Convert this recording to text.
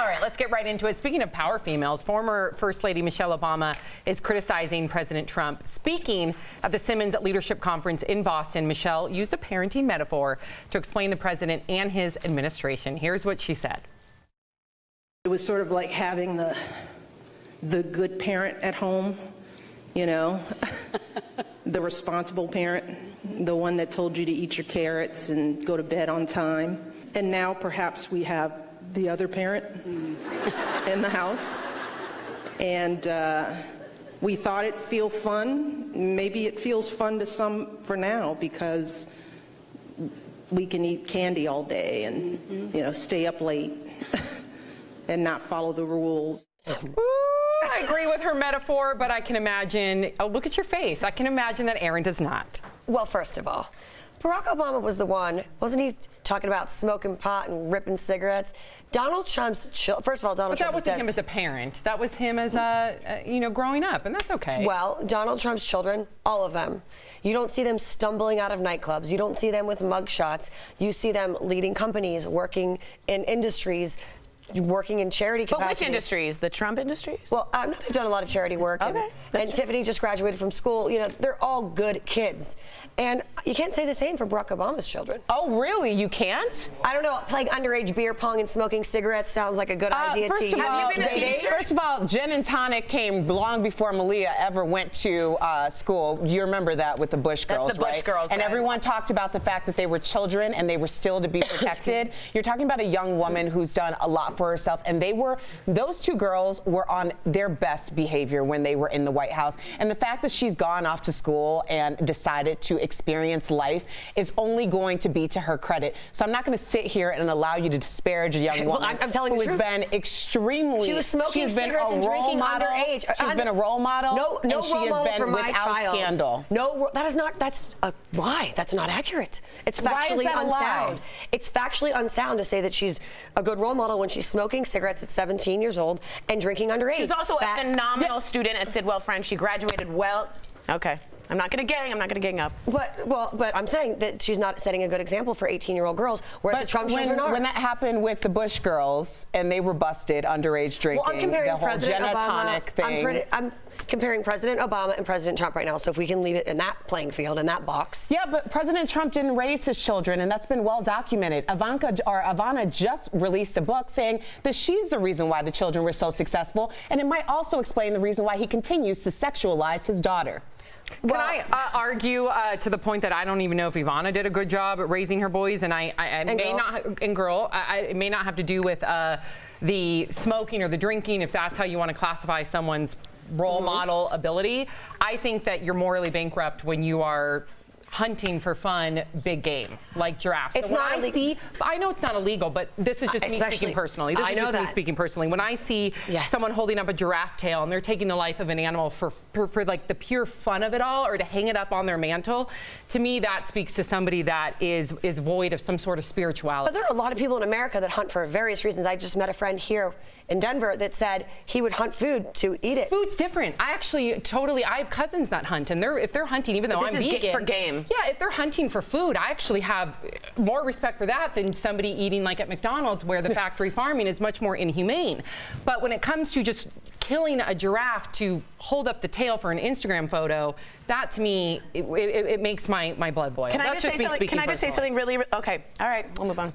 All right, let's get right into it. Speaking of power females, former First Lady Michelle Obama is criticizing President Trump. Speaking at the Simmons Leadership Conference in Boston, Michelle used a parenting metaphor to explain the president and his administration. Here's what she said. It was sort of like having the good parent at home, you know, the responsible parent, the one that told you to eat your carrots and go to bed on time. And now perhaps we have the other parent in the house. And we thought it'd feel fun. Maybe it feels fun to some for now because we can eat candy all day and, you know, stay up late and not follow the rules. I agree with her metaphor, but I can imagine, oh, look at your face. I can imagine that Aaron does not. Well, first of all, Barack Obama was the one, wasn't he talking about smoking pot and ripping cigarettes? Donald Trump's, first of all, Donald Trump. But that wasn't him as a parent. That was him as a, you know, growing up, and that's okay. Well, Donald Trump's children, all of them. You don't see them stumbling out of nightclubs. You don't see them with mugshots. You see them leading companies, working in industries, working in charity capacity. But which industries? The Trump industries? Well, I know they've done a lot of charity work. Okay, and Tiffany just graduated from school. You know, they're all good kids. And you can't say the same for Barack Obama's children. Oh, really? You can't? I don't know. Playing underage beer pong and smoking cigarettes sounds like a good idea to you. Have you been a teacher? First of all, gin and tonic came long before Malia ever went to school. You remember that with the Bush girls, That's the Bush right? girls, and guys. Everyone talked about the fact that they were children and they were still to be protected. You're talking about a young woman who's done a lot for herself, and those two girls were on their best behavior when they were in the White House. And the fact that she's gone off to school and decided to experience life is only going to be to her credit. So I'm not going to sit here and allow you to disparage a young woman I'm telling who the has truth. been extremely. She was smoking she's been cigarettes a and role drinking model. underage. She's been a role model. No and she role has model been for my without child. scandal. No, that's a lie. That's not accurate. It's factually unsound. It's factually unsound to say that she's a good role model when she's smoking cigarettes at 17 years old and drinking underage. She's also a phenomenal student at Sidwell French. She graduated well. Okay. I'm not going to gang up. But I'm saying that she's not setting a good example for 18-year-old girls, where the Trump children are. When that happened with the Bush girls and they were busted underage drinking, well, I'm comparing the whole President gin and Obama, tonic thing. I'm comparing President Obama and President Trump right now, so if we can leave it in that playing field, in that box. Yeah, but President Trump didn't raise his children, and that's been well documented. Ivana just released a book saying that she's the reason why the children were so successful, and it might also explain the reason why he continues to sexualize his daughter. Can I argue to the point that I don't even know if Ivana did a good job at raising her boys, and it may not have to do with the smoking or the drinking, if that's how you want to classify someone's role model ability. I think that you're morally bankrupt when you are hunting for fun, big game, like giraffes. It's not illegal. I know it's not illegal, but this is just me speaking personally. This is just me speaking personally. When I see someone holding up a giraffe tail and they're taking the life of an animal for like the pure fun of it all, or to hang it up on their mantle, to me that speaks to somebody that is void of some sort of spirituality. But there are a lot of people in America that hunt for various reasons. I just met a friend here in Denver that said he would hunt food to eat it. Food's different. I have cousins that hunt, and if they're hunting, even though I'm vegan, for game. Yeah, if they're hunting for food, I actually have more respect for that than somebody eating like at McDonald's, where the factory farming is much more inhumane. But when it comes to just killing a giraffe to hold up the tail for an Instagram photo, that to me, it makes my blood boil. Can I just say something really? Okay, all right, we'll move on.